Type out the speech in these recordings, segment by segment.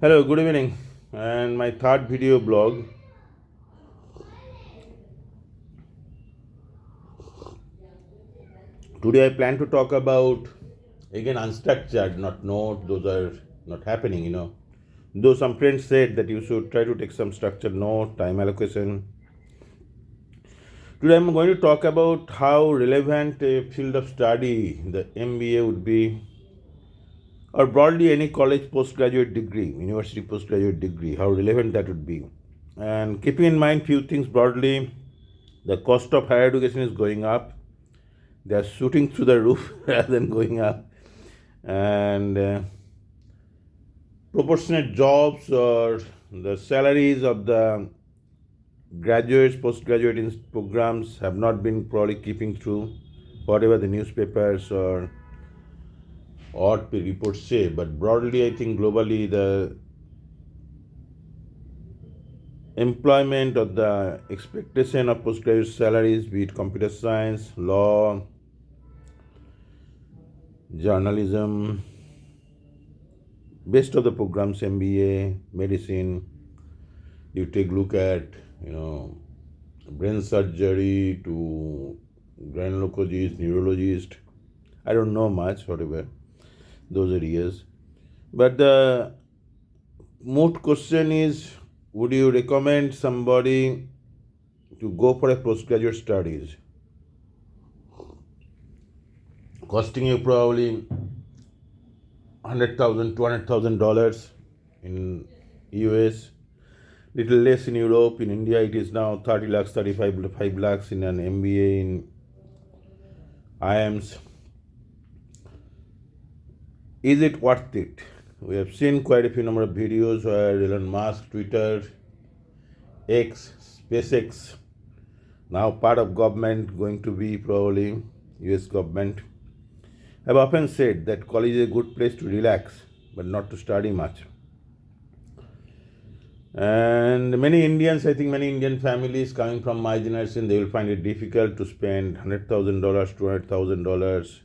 Hello, good evening. And my third video blog. Today I plan to talk about again unstructured, not note. Those are not happening. Though some friends said that you should try to take some structured note, time allocation. Today I'm going to talk about how relevant a field of study the MBA would be, or broadly any college postgraduate degree, university postgraduate degree, how relevant that would be. And keeping in mind few things broadly, the cost of higher education is going up. They are shooting through the roof rather than going up. And proportionate jobs or the salaries of the graduates, postgraduate programs have not been probably keeping through whatever the newspapers or odd reports say. But broadly, I think globally the employment or the expectation of postgraduate salaries, be it computer science, law, journalism, best of the programs, MBA, medicine, you take a look at, brain surgery to gynecologist, neurologist. I don't know much, whatever, those areas. But the moot question is, would you recommend somebody to go for a postgraduate studies? Costing you probably $100,000, $200,000 in US, little less in Europe. In India, it is now 30 lakhs, 35 lakhs in an MBA in IIMs. Is it worth it? We have seen quite a few number of videos where Elon Musk, Twitter, X, SpaceX, now part of government, going to be probably US government, have often said that college is a good place to relax, but not to study much. And many Indians, I think many Indian families coming from my generation, they will find it difficult to spend $100,000, $200,000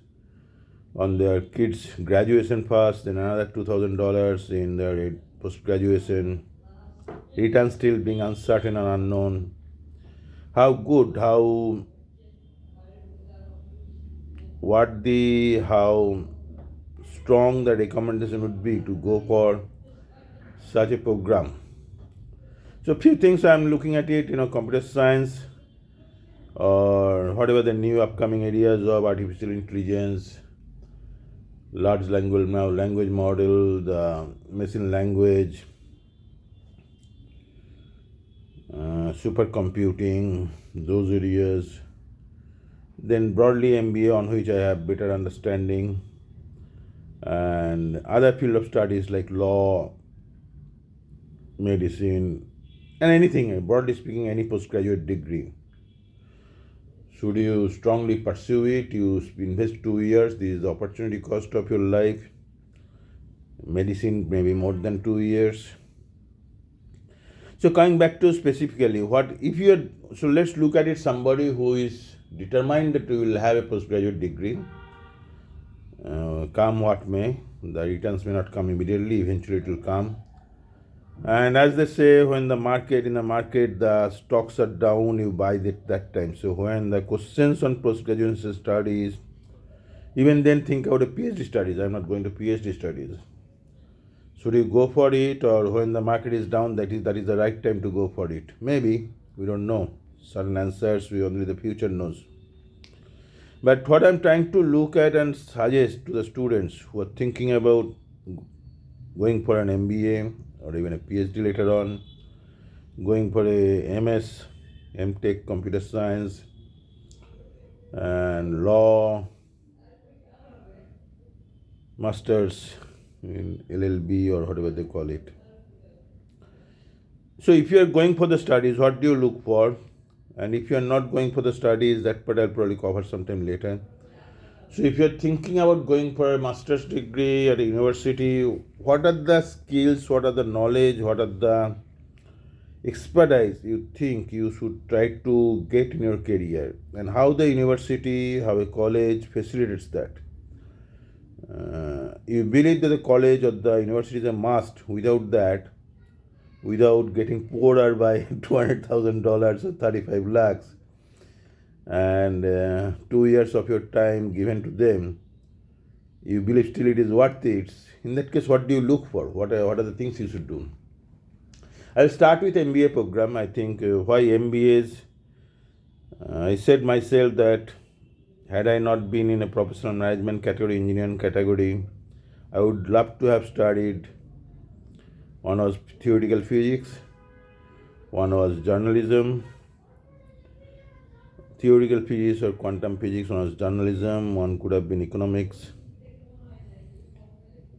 on their kids' graduation first, then another $2,000 in their post graduation. Return still being uncertain and unknown. How good, how worthy, how strong the recommendation would be to go for such a program. So a few things I'm looking at it, computer science or whatever the new upcoming areas of artificial intelligence, large language model, the machine language, supercomputing, those areas. Then broadly MBA, on which I have better understanding, and other field of studies like law, medicine, and anything, broadly speaking, any postgraduate degree. Should you strongly pursue it? You invest 2 years. This is the opportunity cost of your life. Medicine, maybe more than 2 years. So coming back to specifically, what if you are, so let's look at it, somebody who is determined that you will have a postgraduate degree, come what may, the returns may not come immediately, eventually it will come. And as they say, when in the market the stocks are down, you buy it that time. So when the questions on postgraduate studies, even then think about a PhD studies. I'm not going to PhD studies. Should you go for it, or when the market is down, that is the right time to go for it? Maybe, we don't know. Certain answers only the future knows. But what I'm trying to look at and suggest to the students who are thinking about going for an MBA or even a PhD later on, going for a MS, MTech, computer science, and law, masters in LLB or whatever they call it. So if you are going for the studies, what do you look for? And if you are not going for the studies, that part I'll probably cover sometime later. So if you're thinking about going for a master's degree at a university, what are the skills, what are the knowledge, what are the expertise you think you should try to get in your career, and how the university, how a college facilitates that? You believe that the college or the university is a must. Without that, without getting poorer by $200,000 or 35 lakhs, and 2 years of your time given to them, you believe still it is worth it. In that case, what do you look for? What are the things you should do? I'll start with MBA program. I think why MBAs. I said myself that had I not been in a professional management category, engineering category, I would love to have studied. One was theoretical physics, one was journalism, theoretical physics or quantum physics, one was journalism, one could have been economics.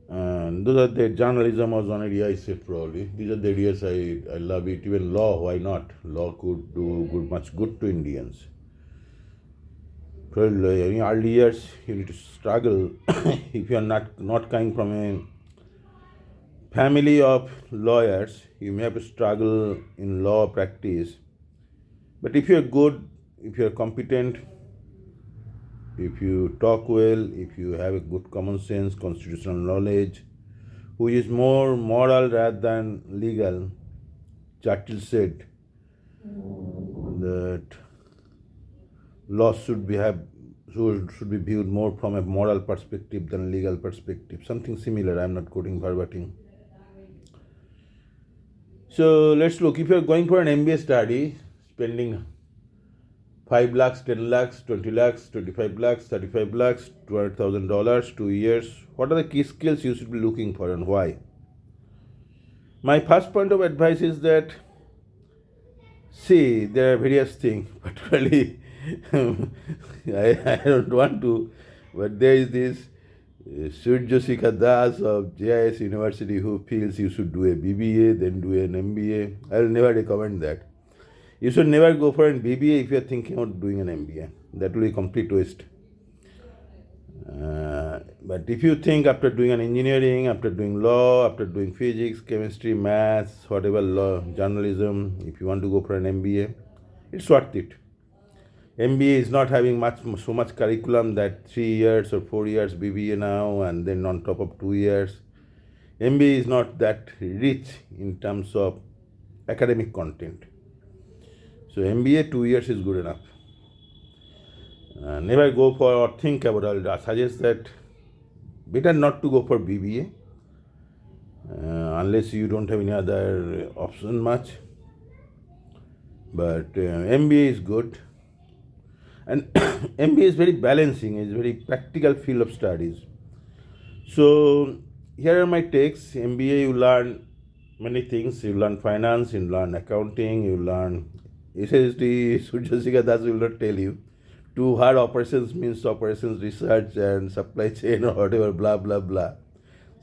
And those are the journalism was one area I said probably. These are the areas I love it. Even law, why not? Law could do much good to Indians. Probably in early years you need to struggle if you are not coming from a family of lawyers, you may have to struggle in law practice. But if you are good, if you are competent, if you talk well, if you have a good common sense, constitutional knowledge, which is more moral rather than legal, Churchill said that law should be viewed more from a moral perspective than legal perspective. Something similar. I am not quoting verbatim. So let's look. If you are going for an MBA study, spending 5 lakhs, 10 lakhs, 20 lakhs, 25 lakhs, 35 lakhs, $200,000, 2 years, what are the key skills you should be looking for and why? My first point of advice is that, see, there are various things, particularly, I don't want to, but there is this Surjosika Das of JIS University who feels you should do a BBA, then do an MBA. I will never recommend that. You should never go for an BBA if you are thinking of doing an MBA. That will be a complete waste. But if you think after doing an engineering, after doing law, after doing physics, chemistry, maths, whatever, law, journalism, if you want to go for an MBA, it's worth it. MBA is not having so much curriculum that 3 years or 4 years BBA now and then on top of 2 years. MBA is not that rich in terms of academic content. So MBA 2 years is good enough. Never go for or think about it. I suggest that better not to go for BBA unless you don't have any other option much. But MBA is good. And MBA is very balancing, it's very practical field of studies. So here are my takes. MBA, you learn many things. You learn finance, you learn accounting, you learn SSD, Surjosika Das will not tell you. To her, operations means operations research and supply chain or whatever, blah, blah, blah.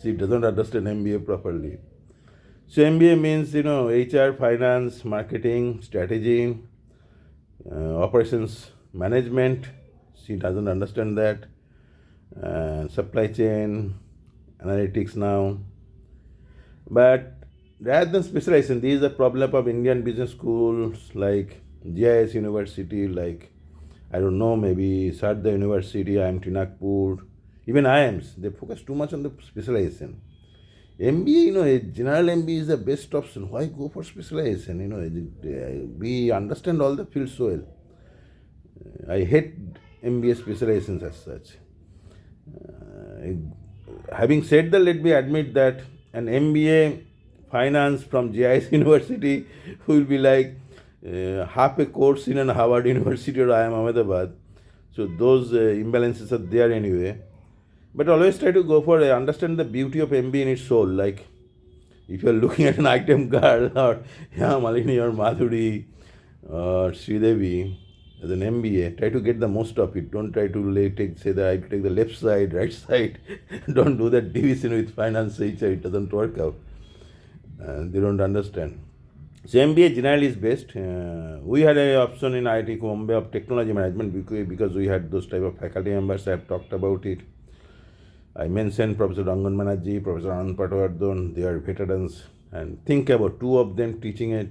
She doesn't understand MBA properly. So MBA means, HR, finance, marketing, strategy, operations management. She doesn't understand that. Supply chain, analytics now. But rather than specialization, this is the problem of Indian business schools like JIS University, like, I don't know, maybe Sardar University, IMT Nagpur, even IIMs, they focus too much on the specialization. MBA, a general MBA is the best option. Why go for specialization? We understand all the fields so well. I hate MBA specializations as such. Having said that, let me admit that an MBA finance from JIS University will be like half a course in an Harvard University or IIM Ahmedabad. So those imbalances are there anyway. But always try to go for understand the beauty of MBA in its soul. Like if you are looking at an item card or Malini or Madhuri or Sridevi as an MBA, try to get the most of it. Don't try to say that I take the left side, right side. Don't do that division with finance, HR. It doesn't work out. They don't understand. So MBA generally is best. We had an option in IIT Bombay of technology management because we had those type of faculty members. I have talked about it. I mentioned Professor Rangan Banerjee, Professor Anand Patwardhan. They are veterans. And think about two of them teaching a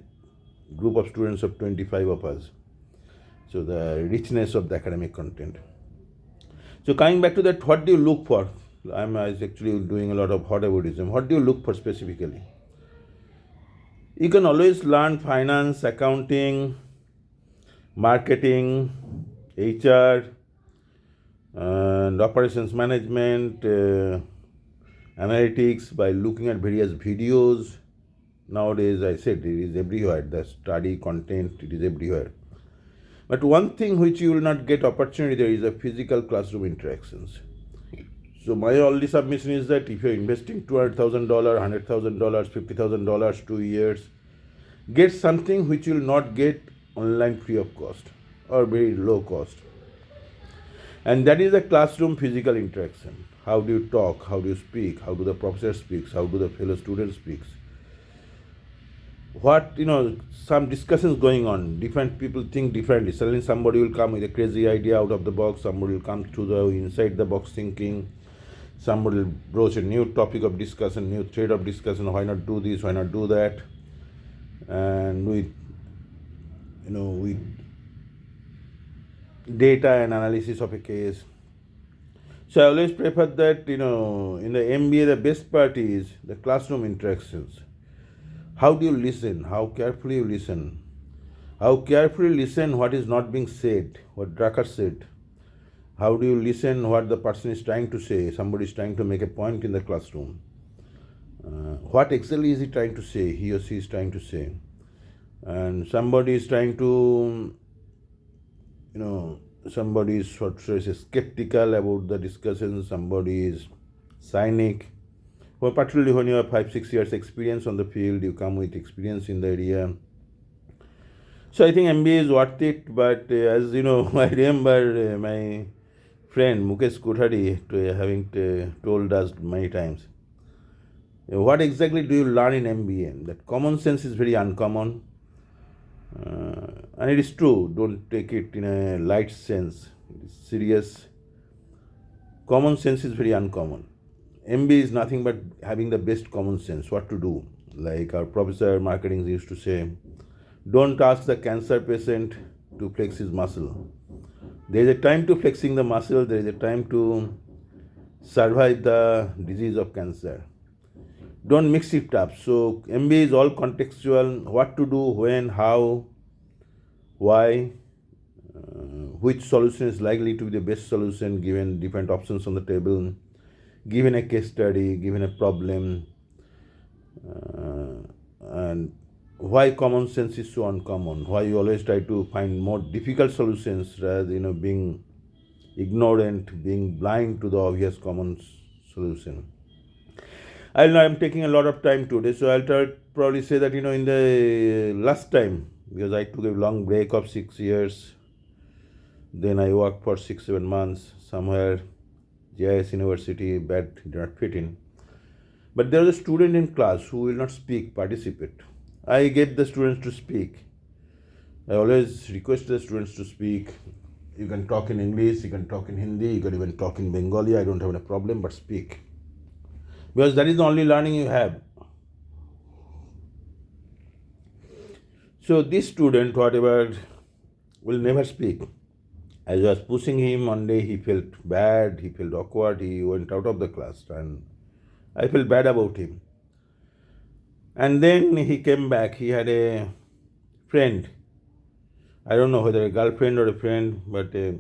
group of students of 25 of us. So the richness of the academic content. So coming back to that, what do you look for? I'm actually doing a lot of hot Buddhism. What do you look for specifically? You can always learn finance, accounting, marketing, HR, and operations management, analytics by looking at various videos. Nowadays, I said it is everywhere. The study content, it is everywhere. But one thing which you will not get opportunity there is a physical classroom interactions. So my only submission is that if you're investing $200,000, $100,000, $50,000, 2 years, get something which you will not get online free of cost or very low cost. And that is the classroom physical interaction. How do you talk? How do you speak? How do the professor speaks? How do the fellow students speaks? What, some discussions going on, different people think differently. Suddenly somebody will come with a crazy idea out of the box, somebody will come to the inside the box thinking, somebody will broach a new topic of discussion, new thread of discussion, why not do this, why not do that, and with data and analysis of a case. So I always prefer that, in the MBA the best part is the classroom interactions. How do you listen? How carefully you listen? How carefully listen what is not being said, what Drucker said. How do you listen what the person is trying to say? Somebody is trying to make a point in the classroom. What exactly is he trying to say? He or she is trying to say. And somebody is trying to, somebody is skeptical about the discussion, somebody is cynic. Well, particularly when you have 5-6 years experience on the field, you come with experience in the area. So I think MBA is worth it, but as you know, I remember my friend Mukesh Kothari having told us many times, what exactly do you learn in MBA? That common sense is very uncommon. And it is true, don't take it in a light sense, it is serious. Common sense is very uncommon. MBA is nothing but having the best common sense, what to do. Like our professor marketing used to say, don't ask the cancer patient to flex his muscle. There is a time to flexing the muscle, there is a time to survive the disease of cancer. Don't mix it up. So MBA is all contextual, what to do, when, how, why, which solution is likely to be the best solution given different options on the table, given a case study, given a problem, and why common sense is so uncommon, why you always try to find more difficult solutions rather than being ignorant, being blind to the obvious common solution. I know I'm taking a lot of time today, so I'll probably say that, in the last time, because I took a long break of 6 years, then I worked for 6-7 months somewhere, JIS University, did not fit in. But there was a student in class who will not speak, participate. I get the students to speak. I always request the students to speak. You can talk in English, you can talk in Hindi, you can even talk in Bengali. I don't have a problem, but speak. Because that is the only learning you have. So this student, whatever, will never speak. As I was pushing him, one day he felt bad, he felt awkward, he went out of the class, and I felt bad about him. And then he came back, he had a friend, I don't know whether a girlfriend or a friend, but a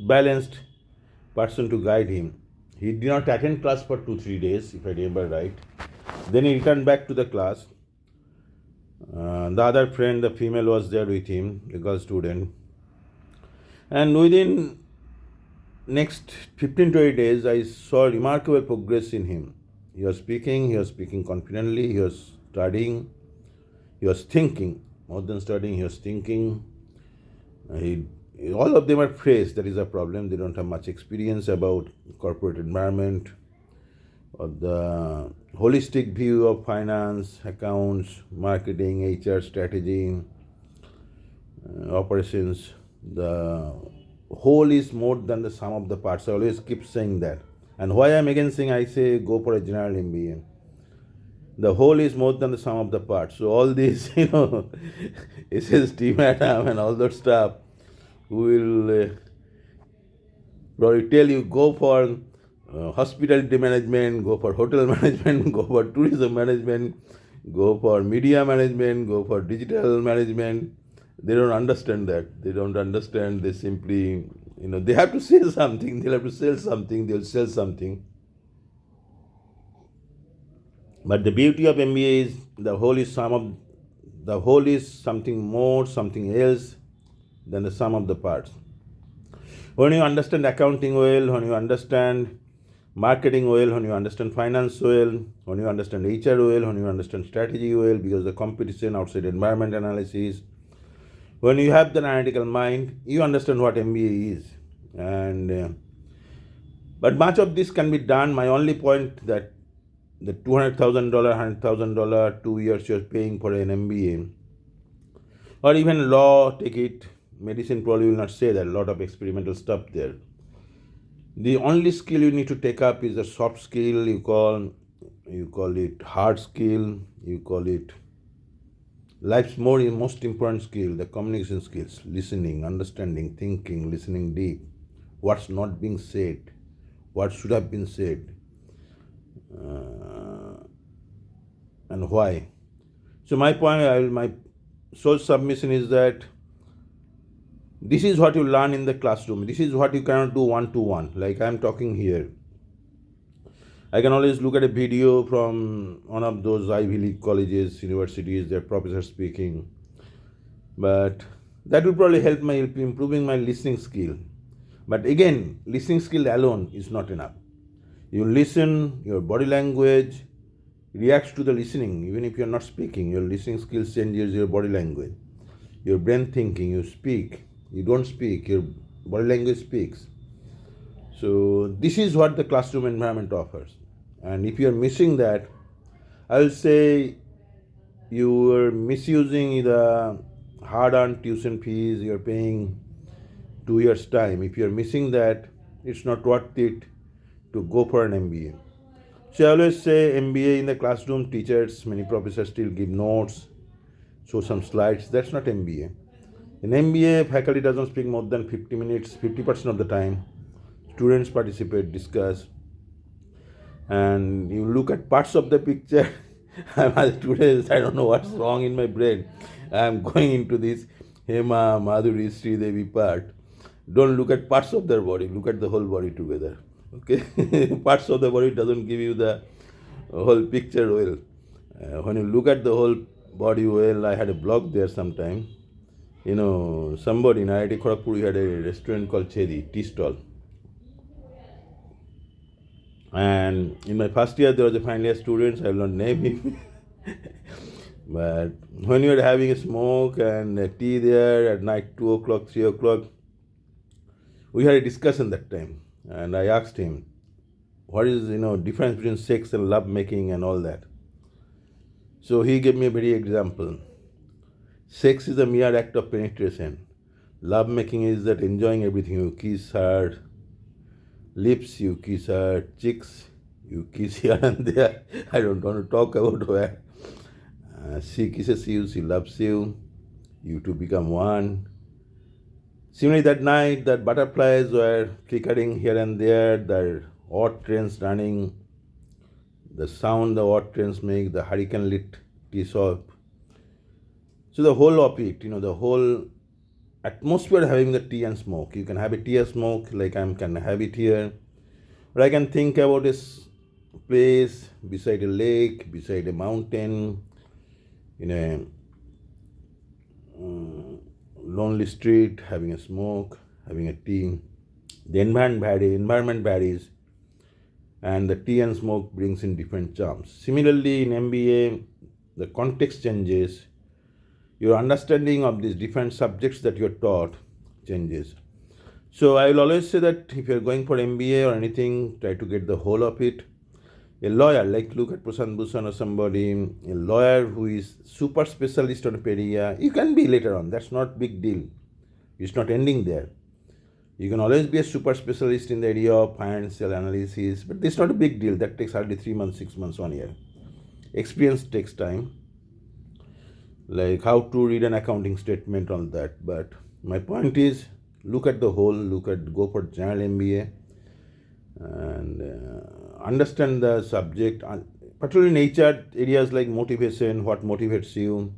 balanced person to guide him. He did not attend class for 2-3 days, if I remember right. Then he returned back to the class. The other friend, the female, was there with him, the girl student. And within next 15-20 days, I saw remarkable progress in him. He was speaking confidently, he was studying, he was thinking. More than studying, he was thinking. All of them are fresh, that is a problem. They don't have much experience about corporate environment or the holistic view of finance, accounts, marketing, HR strategy, operations. The whole is more than the sum of the parts. I always keep saying that. And why I'm again saying, I say go for a general MBA. The whole is more than the sum of the parts. So all these, SST madam and all that stuff will Probably tell you go for hospitality management, go for hotel management, go for tourism management, go for media management, go for digital management. They don't understand that. They don't understand. They simply, they have to say something. They'll have to sell something. They'll sell something. But the beauty of MBA is the whole is something more, something else than the sum of the parts. When you understand accounting well, when you understand marketing well, when you understand finance well, when you understand HR well, when you understand strategy well, because the competition, outside environment analysis, when you have the analytical mind, you understand what MBA is. And but much of this can be done. My only point that the $200,000, $100,000, 2 years you're paying for an MBA, or even law, take it. Medicine probably will not say that. A lot of experimental stuff there. The only skill you need to take up is a soft skill. You call it hard skill. You call it life's most important skill, the communication skills, listening, understanding, thinking, listening deep. What's not being said, what should have been said, and why. So my sole submission is that this is what you learn in the classroom. This is what you cannot do one to one. Like I am talking here. I can always look at a video from one of those Ivy League colleges, universities, their professor speaking. But that will probably help my improving my listening skill. But again, listening skill alone is not enough. You listen, your body language reacts to the listening, even if you're not speaking. Your listening skill changes your body language. Your brain thinking, you speak. You don't speak, your body language speaks. So this is what the classroom environment offers. And if you're missing that, I will say you are misusing the hard-earned tuition fees you're paying 2 years' time. If you're missing that, it's not worth it to go for an MBA. So I always say MBA in the classroom, teachers, many professors still give notes, show some slides. That's not MBA. In MBA, faculty doesn't speak more than 50 minutes, 50% of the time. Students participate, discuss, and you look at parts of the picture. Today, I don't know what's wrong in my brain. I'm going into this Hema, Madhuri, Sri Devi part. Don't look at parts of their body, look at the whole body together. Okay? Parts of the body doesn't give you the whole picture well. When you look at the whole body well, I had a blog there sometime. Somebody in IIT Kharagpur, we had a restaurant called Chedi, tea stall. And in my first year, there was a final year student, I will not name him. But when you are having a smoke and a tea there at night, 2 o'clock, 3 o'clock, we had a discussion that time. And I asked him, what is, difference between sex and love making and all that. So he gave me a very example. Sex is a mere act of penetration. Love making is that enjoying everything. You kiss her lips, you kiss her cheeks, you kiss here and there. I don't want to talk about where. She kisses you, she loves you, you two become one. Similarly, that night, that butterflies were flickering here and there, the odd trains running, the sound the odd trains make, the hurricane lit tea shop. So the whole of it, the whole atmosphere having the tea and smoke. You can have a tea and smoke like I can have it here. Or I can think about this place beside a lake, beside a mountain, in a lonely street, having a smoke, having a tea. The environment varies, and the tea and smoke brings in different charms. Similarly, in MBA, the context changes. Your understanding of these different subjects that you're taught changes. So I will always say that if you're going for MBA or anything, try to get the whole of it. A lawyer, like look at Prashant Bhushan or somebody, a lawyer who is super specialist on a area, you can be later on. That's not big deal. It's not ending there. You can always be a super specialist in the area of financial analysis, but it's not a big deal. That takes hardly 3 months, 6 months, 1 year. Experience takes time. Like how to read an accounting statement on that. But my point is, look at the whole, go for general MBA, and understand the subject, particularly in HR areas like motivation, what motivates you,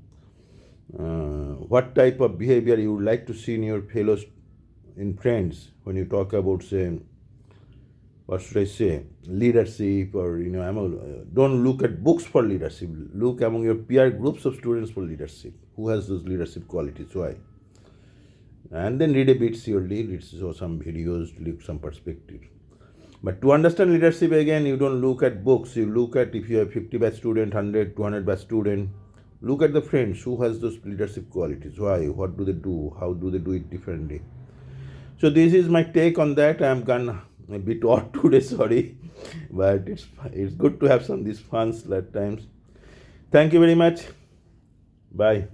what type of behavior you would like to see in your fellows, in friends, when you talk about, say, what should I say, leadership, or don't look at books for leadership. Look among your peer groups of students for leadership. Who has those leadership qualities? Why? And then read a bit surely, show some videos, leave some perspective. But to understand leadership, again, you don't look at books. You look at, if you have 50 batch student, 100, 200 batch student, look at the friends who has those leadership qualities. Why? What do they do? How do they do it differently? So this is my take on that. I'm gone a bit odd today, sorry, but it's good to have some these funs at times. Thank you very much. Bye.